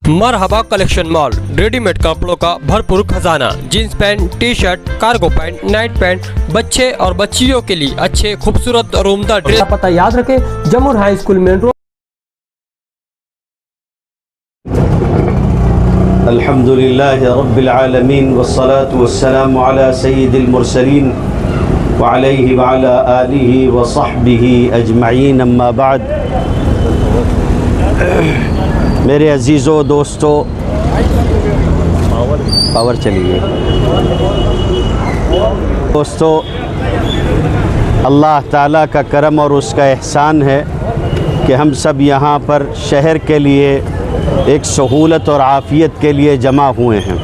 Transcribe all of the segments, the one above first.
मरहबा collection mall, readymade कपड़ों का भरपूर खजाना, jeans pant, T shirt, cargo pant, night pant, बच्चे और बच्चियों के लिए अच्छे खूबसूरत और उम्दा ड्रेस। पता याद रखें, जमुर हाई स्कूल मेन रोड। अल्हम्दुलिल्लाहि रब्बिल आलमीन वस्सलातु वस्सलामु अला सय्यिदिल मुरसलीन व अलैहि व अला आलिहि व सहबिहि अजमईन, अम्मा बाद। मेरे अजीज़ों दोस्तों, पावर चली गई। दोस्तों, अल्लाह ताला का करम और उसका एहसान है कि हम सब यहाँ पर शहर के लिए एक सहूलत और आफ़ियत के लिए जमा हुए हैं।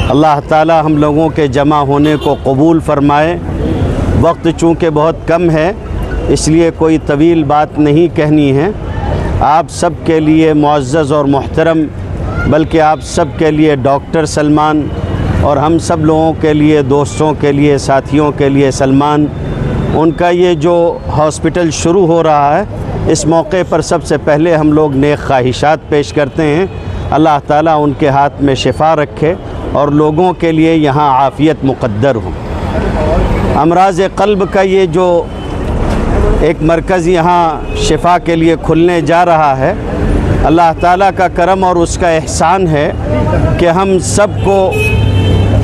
अल्लाह ताला हम लोगों के जमा होने को कबूल फ़रमाए। वक्त चूँकि बहुत कम है, इसलिए कोई तवील बात नहीं कहनी है। आप सब के लिए मुअज़्ज़ज़ और मोहतरम, बल्कि आप सब के लिए डॉक्टर सलमान और हम सब लोगों के लिए, दोस्तों के लिए, साथियों के लिए सलमान, उनका ये जो हॉस्पिटल शुरू हो रहा है, इस मौके पर सबसे पहले हम लोग नेक ख्वाहिशात पेश करते हैं। अल्लाह ताला उनके हाथ में शिफा रखे और लोगों के लिए यहाँ आफ़ियत मुक़द्दर हो। अमराज़ क़ल्ब का ये जो एक मरकज़ यहाँ शिफा के लिए खुलने जा रहा है, अल्लाह ताला का करम और उसका एहसान है कि हम सबको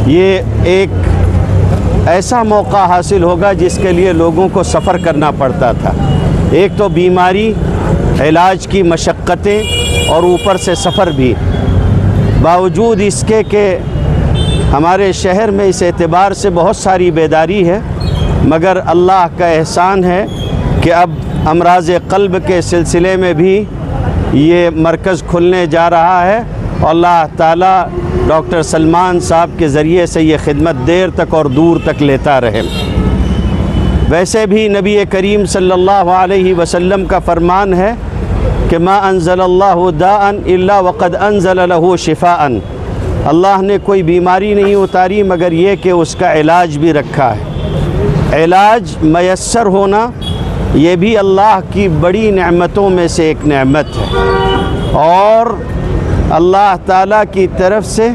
ये एक ऐसा मौका हासिल होगा जिसके लिए लोगों को सफ़र करना पड़ता था। एक तो बीमारी, इलाज की मशक्क़तें और ऊपर से सफ़र भी। बावजूद इसके कि हमारे शहर में इस एतबार से बहुत सारी बेदारी है, मगर अल्लाह का एहसान है कि अब अमराज़ क़ल्ब के सिलसिले में भी ये मरकज़ खुलने जा रहा है और अल्लाह ताला डॉक्टर सलमान साहब के ज़रिए से ये खिदमत देर तक और दूर तक लेता रहे। वैसे भी नबी करीम सल्लल्लाहु अलैहि वसल्लम का फ़रमान है कि मा अंज़लल्लाहु दाअन इल्ला वक़द अंज़ल लहू शिफ़ाअन। अल्लाह ने कोई बीमारी नहीं उतारी मगर ये कि उसका इलाज भी रखा है। इलाज मयस्सर होना ये भी अल्लाह की बड़ी नेमतों में से एक नेमत है और अल्लाह ताला की तरफ से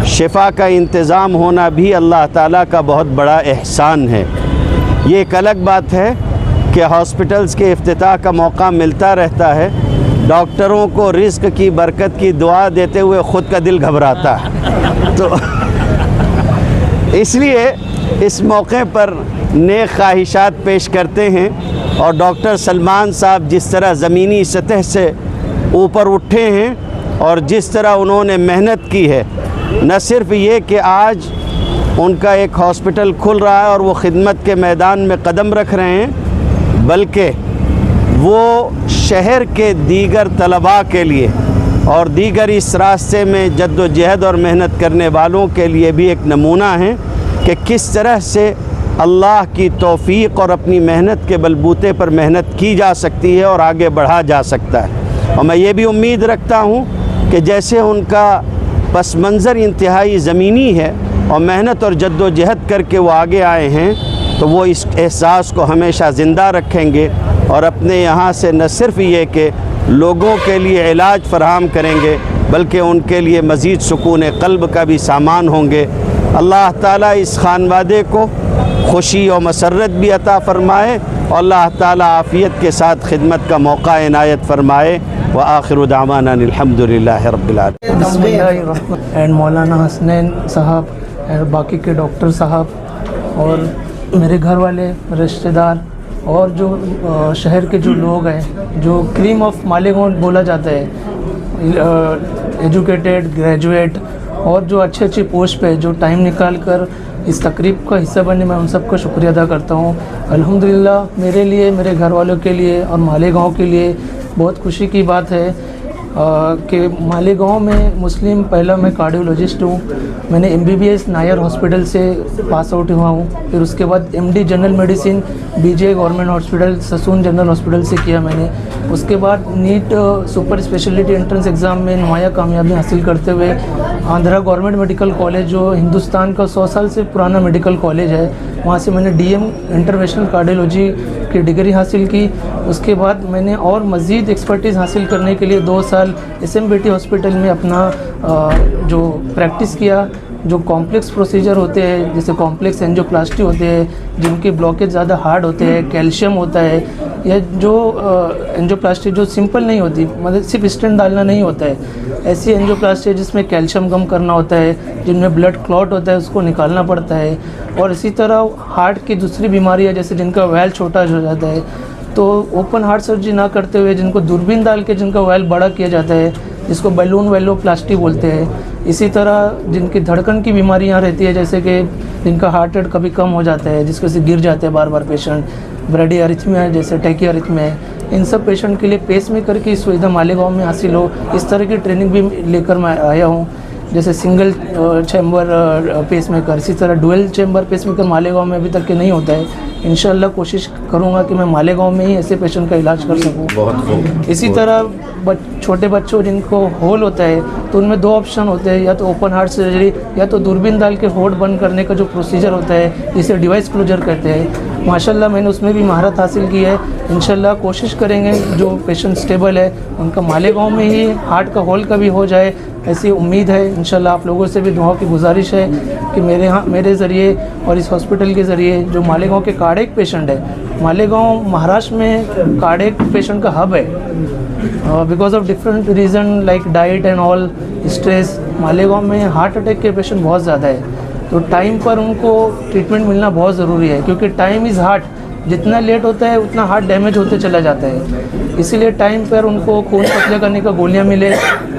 शिफा का इंतज़ाम होना भी अल्लाह ताला का बहुत बड़ा एहसान है। ये एक अलग बात है कि हॉस्पिटल्स के इफ्तिताह का मौका मिलता रहता है, डॉक्टरों को रिज़्क़ की बरकत की दुआ देते हुए ख़ुद का दिल घबराता है। तो इसलिए इस मौके पर नेक ख्वाहिशात पेश करते हैं और डॉक्टर सलमान साहब जिस तरह ज़मीनी सतह से ऊपर उठे हैं और जिस तरह उन्होंने मेहनत की है, न सिर्फ़ ये कि आज उनका एक हॉस्पिटल खुल रहा है और वो ख़िदमत के मैदान में कदम रख रहे हैं, बल्कि वो शहर के दीगर तलबा के लिए और दीगर इस रास्ते में जद्दोजहद और मेहनत करने वालों के लिए भी एक नमूना है कि किस तरह से अल्लाह की तौफ़ीक़ और अपनी मेहनत के बलबूते पर मेहनत की जा सकती है और आगे बढ़ा जा सकता है। और मैं ये भी उम्मीद रखता हूँ कि जैसे उनका पस मंज़र इंतहाई ज़मीनी है और मेहनत और जद्दोजहद करके वो आगे आए हैं, तो वो इस एहसास को हमेशा ज़िंदा रखेंगे और अपने यहाँ से न सिर्फ़ ये कि लोगों के लिए इलाज फ़राहम करेंगे, बल्कि उनके लिए मज़ीद सुकून क़ल्ब का भी सामान होंगे। अल्लाह ताला इस खानवादे को खुशी और मसरत भी अता फ़रमाए और अल्लाह ताला आफ़ियत के साथ खिदमत का मौका इनायत फ़रमाए। व आखिरु दावाना अल्हम्दुलिल्लाहि रब्बिल आलमीन। एंड मौलाना हसनैन साहब और बाकी के डॉक्टर साहब और मेरे घर वाले, रिश्तेदार और जो शहर के जो लोग हैं, जो क्रीम ऑफ मालेगांव बोला जाता है, एजुकेटेड, ग्रेजुएट और जो अच्छी अच्छी पोस्ट पे जो टाइम निकाल कर इस तकरीब का हिस्सा बने, मैं उन सबका शुक्रिया अदा करता हूँ। अल्हम्दुलिल्लाह मेरे लिए, मेरे घर वालों के लिए और मालेगांव के लिए बहुत खुशी की बात है कि मालेगांव में मुस्लिम, पहला मैं कार्डियोलॉजिस्ट हूँ, मैंने MBBS नायर हॉस्पिटल से पास आउट हुआ हूँ, फिर उसके बाद MD general medicine BJ government hospital, Sassoon general hospital से किया मैंने। उसके बाद NEET super speciality entrance exam में नुमाया कामयाबी हासिल करते हुए आंध्रा गवर्नमेंट मेडिकल कॉलेज, जो हिंदुस्तान का 100 साल से पुराना मेडिकल कॉलेज है, वहाँ से मैंने DM इंटरवेंशनल कार्डियोलॉजी की डिग्री हासिल की। उसके बाद मैंने और मज़ीद एक्सपर्टीज़ हासिल करने के लिए 2 साल SMBT हॉस्पिटल में अपना जो प्रैक्टिस किया। जो कॉम्प्लेक्स प्रोसीजर होते हैं, जैसे कॉम्प्लेक्स एंजियोप्लास्टी होते हैं, जिनके ब्लॉकेज ज़्यादा हार्ड होते हैं, कैल्शियम होता है, या जो एंजियोप्लास्टी जो सिंपल नहीं होती, मतलब सिर्फ स्टेंट डालना नहीं होता है, ऐसी एंजियोप्लास्टी है जिसमें कैल्शियम कम करना होता है, जिनमें ब्लड क्लॉट होता है उसको निकालना पड़ता है। और इसी तरह हार्ट की दूसरी बीमारियाँ, जैसे जिनका वैल छोटा हो जाता है, तो ओपन हार्ट सर्जरी ना करते हुए जिनको दूरबीन डाल के जिनका वैल बड़ा किया जाता है, जिसको बैलून वेलोप्लास्टी बोलते हैं। इसी तरह जिनकी धड़कन की बीमारियां रहती है, जैसे कि जिनका हार्ट रेट कभी कम हो जाता है, जिसके से गिर जाते हैं बार बार पेशेंट, ब्रेडी अरिथमिया है, जैसे टैकीअरिथमिया है, इन सब पेशेंट के लिए पेसमेकर की सुविधा मालेगांव में हासिल हो, इस तरह की ट्रेनिंग भी लेकर मैं आया हूँ। जैसे सिंगल चैम्बर पेसमेकर, इसी तरह डुअल चैम्बर पेसमेकर मालेगांव में अभी तक के नहीं होता है। इंशाल्लाह कोशिश करूंगा कि मैं मालेगांव में ही ऐसे पेशेंट का इलाज कर सकूं। इसी तरह छोटे बच्चों जिनको होल होता है, तो उनमें 2 ऑप्शन होते हैं, या तो ओपन हार्ट सर्जरी या तो दूरबीन डाल के होड बंद करने का जो प्रोसीजर होता है, जिसे डिवाइस क्लोजर कहते हैं। माशाल्लाह मैंने उसमें भी महारत हासिल की है। इंशाल्लाह कोशिश करेंगे जो पेशेंट स्टेबल है उनका मालेगांव में ही हार्ट का होल का भी हो जाए, ऐसी उम्मीद है। इंशाल्लाह आप लोगों से भी दुआओं की गुजारिश है कि मेरे ज़रिए और इस हॉस्पिटल के ज़रिए जो मालेगांव के कार्डियक पेशेंट है, मालेगांव महाराष्ट्र में कार्डियक पेशेंट का हब है, because of different reason like diet and all stress. Malegaon में हार्ट अटैक के पेशेंट बहुत ज़्यादा है, तो टाइम पर उनको ट्रीटमेंट मिलना बहुत ज़रूरी है, क्योंकि टाइम इज़ हार्ट। जितना लेट होता है उतना हार्ट डैमेज होते चला जाता है। इसीलिए टाइम पर उनको खून पतले करने का गोलियां मिले,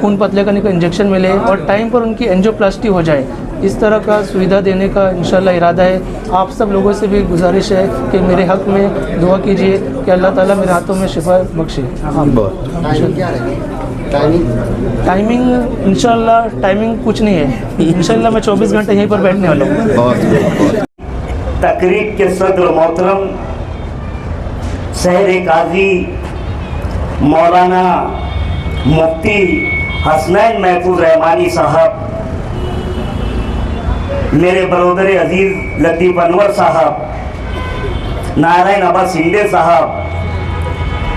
खून पतले करने का इंजेक्शन मिले, और टाइम पर उनकी एंजियोप्लास्टी हो जाए, इस तरह का सुविधा देने का इंशाल्लाह इरादा है। आप सब लोगों से भी गुजारिश है कि मेरे हक़ में दुआ कीजिए कि अल्लाह ताला मेरे हाथों में शिफा बख्शे। टाइमिंग इंशाल्लाह टाइमिंग कुछ नहीं है, इंशाल्लाह मैं 24 घंटे यहीं पर बैठने वाला हूँ। तकरीब के सदर मोहतरम शहर काजी मौलाना मुफ्ती हसनैन महफूज रहमानी साहब, मेरे बरोदर अजीज़ लतीफ़ अनवर साहब, नारायण अब्बा सिंधे साहब,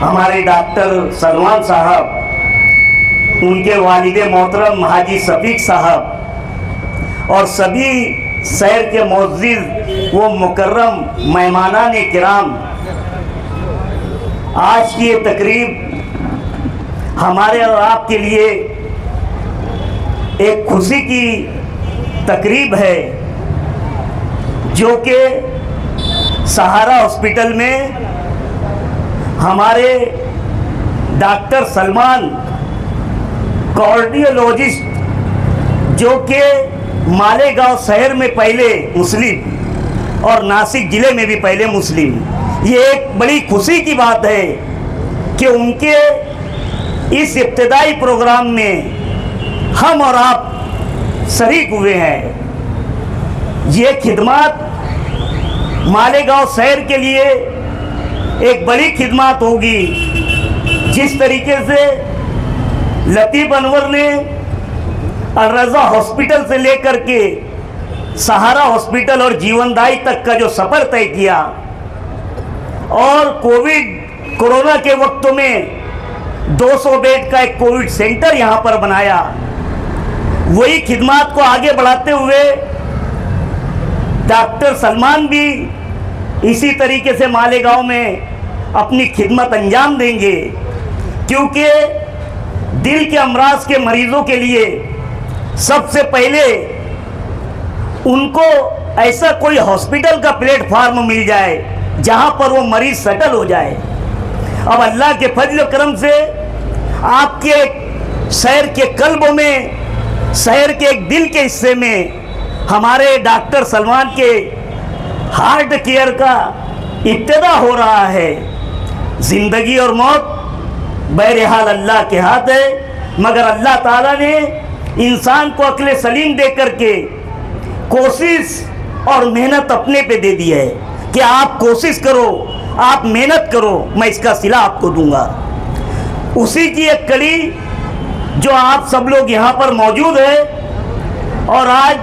हमारे डॉक्टर सलमान साहब, उनके वालिदे मोहतरम हाजी शफीक साहब, और सभी शहर के मुअज़्ज़िज़ वो मुकर्रम मेहमानान किराम, आज की ये तकरीब हमारे और आपके लिए एक खुशी की तकरीब है, जो कि सहारा हॉस्पिटल में हमारे डॉक्टर सलमान कार्डियोलॉजिस्ट, जो कि मालेगांव शहर में पहले मुस्लिम और नासिक ज़िले में भी पहले मुस्लिम, ये एक बड़ी खुशी की बात है कि उनके इस इब्तिदाई प्रोग्राम में हम और आप शरीक हुए हैं। ये खिदमत मालेगांव शहर के लिए एक बड़ी खिदमत होगी। जिस तरीके से लतीफ़ अनवर ने अल रज़ा हॉस्पिटल से लेकर के सहारा हॉस्पिटल और जीवनदायी तक का जो सफ़र तय किया, और कोरोना के वक्तों में 200 बेड का एक कोविड सेंटर यहाँ पर बनाया, वही खिदमत को आगे बढ़ाते हुए डॉक्टर सलमान भी इसी तरीके से मालेगांव में अपनी खिदमत अंजाम देंगे, क्योंकि दिल के अमराज के मरीजों के लिए सबसे पहले उनको ऐसा कोई हॉस्पिटल का प्लेटफार्म मिल जाए जहां पर वो मरीज सेटल हो जाए। अब अल्लाह के फजल करम से आपके शहर के कल्बों में, शहर के एक दिल के हिस्से में हमारे डॉक्टर सलमान के हार्ट केयर का इब्तिदा हो रहा है। ज़िंदगी और मौत बहरहाल अल्लाह के हाथ है, मगर अल्लाह ताला ने इंसान को अक्ल सलीम दे करके कोशिश और मेहनत अपने पे दे दी है कि आप कोशिश करो, आप मेहनत करो, मैं इसका सिला आपको दूंगा। उसी की एक कड़ी जो आप सब लोग यहाँ पर मौजूद है और आज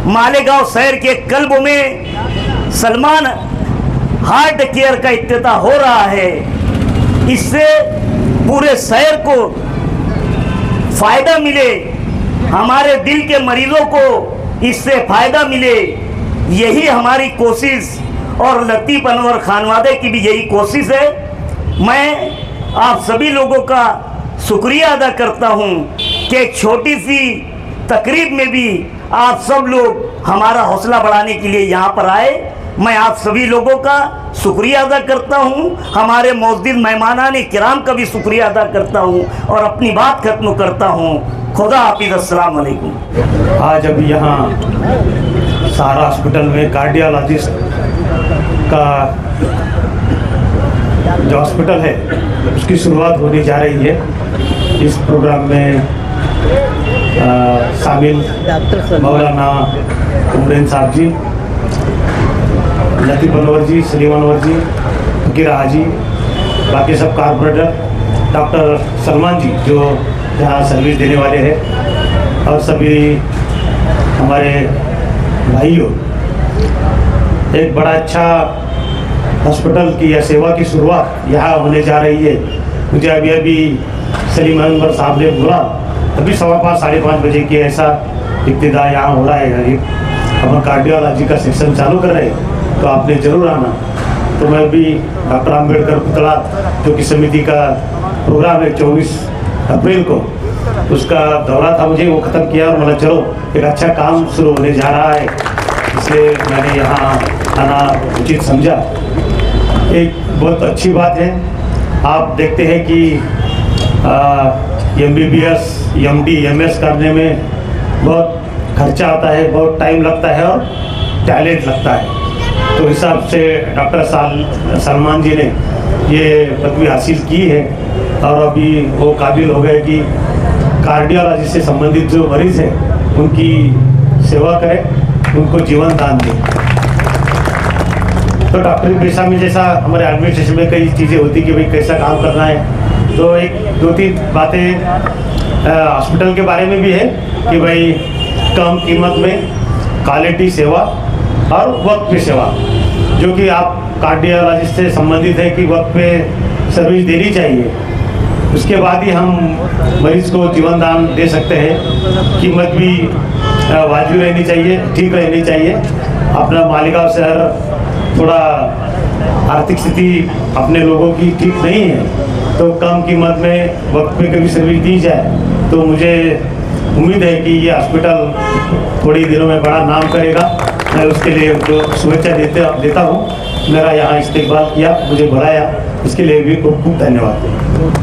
मालेगांव शहर के कल्ब में सलमान हार्ट केयर का इफ्तिताह हो रहा है। इससे पूरे शहर को फायदा मिले, हमारे दिल के मरीजों को इससे फायदा मिले, यही हमारी कोशिश और लतीफ़ अनवर खानवादे की भी यही कोशिश है। मैं आप सभी लोगों का शुक्रिया अदा करता हूं कि एक छोटी सी तकरीब में भी आप सब लोग हमारा हौसला बढ़ाने के लिए यहाँ पर आए। मैं आप सभी लोगों का शुक्रिया अदा करता हूँ, हमारे मौजूद मेहमानान किराम का भी शुक्रिया अदा करता हूँ और अपनी बात खत्म करता हूँ। खुदा हाफिज़, अस्सलाम वालेकुम। आज अभी यहाँ सहारा हॉस्पिटल में कार्डियोलॉजिस्ट का जो हॉस्पिटल है उसकी शुरुआत होने जा रही है। इस प्रोग्राम में शामिल मौलाना उमरैन साहब जी, लतीफ़ अनवर जी, सलीम अनवर जी, फकीर हाजी, बाकी सब कारपोरेटर, डॉक्टर सलमान जी जो यहाँ सर्विस देने वाले हैं, और सभी हमारे भाइयों, एक बड़ा अच्छा हॉस्पिटल की या सेवा की शुरुआत यहाँ होने जा रही है। मुझे अभी सलीम अनवर साहब ने बोला अभी 5:15 साढ़े 5 बजे की ऐसा इब्तिदा यहाँ हो रहा है। हम कार्डियोलॉजी का सेक्शन चालू कर रहे हैं, तो आपने ज़रूर आना। तो मैं भी डॉक्टर अम्बेडकर पुतला जो कि समिति का प्रोग्राम है 24 अप्रैल को, उसका दौरा था मुझे, वो ख़त्म किया और मतलब चलो एक अच्छा काम शुरू होने जा रहा है, इसलिए मैंने यहाँ आना उचित समझा। एक बहुत अच्छी बात है, आप देखते हैं कि MBBS, MD, MS करने में बहुत खर्चा आता है, बहुत टाइम लगता है और टैलेंट लगता है। तो हिसाब से डॉक्टर सलमान जी ने ये पदवी हासिल की है और अभी वो काबिल हो गए कि कार्डियोलॉजी से संबंधित जो मरीज़ हैं उनकी सेवा करें, उनको जीवन दान दें। तो डॉक्टरी पेशा में जैसा हमारे एडमिनिस्ट्रेशन में कई चीज़ें होती कि भाई कैसा काम करना है, तो एक 2-3 बातें हॉस्पिटल के बारे में भी है कि भाई कम कीमत में क्वालिटी सेवा और वक्त पे सेवा, जो कि आप कार्डियोलॉजिस्ट से संबंधित है कि वक्त पे सर्विस देनी चाहिए। उसके बाद ही हम मरीज़ को जीवन दान दे सकते हैं। कीमत भी वाजिब रहनी चाहिए, ठीक रहनी चाहिए। अपना मालेगांव शहर थोड़ा आर्थिक स्थिति अपने लोगों की ठीक नहीं है, तो कम कीमत में वक्त पे कभी सर्विस दी जाए तो मुझे उम्मीद है कि ये हॉस्पिटल थोड़ी दिनों में बड़ा नाम करेगा। मैं उसके लिए उनको शुभेच्छा देता हूँ। मेरा यहाँ इस्तेकबाल किया, मुझे बुलाया, इसके लिए भी खूब खूब धन्यवाद।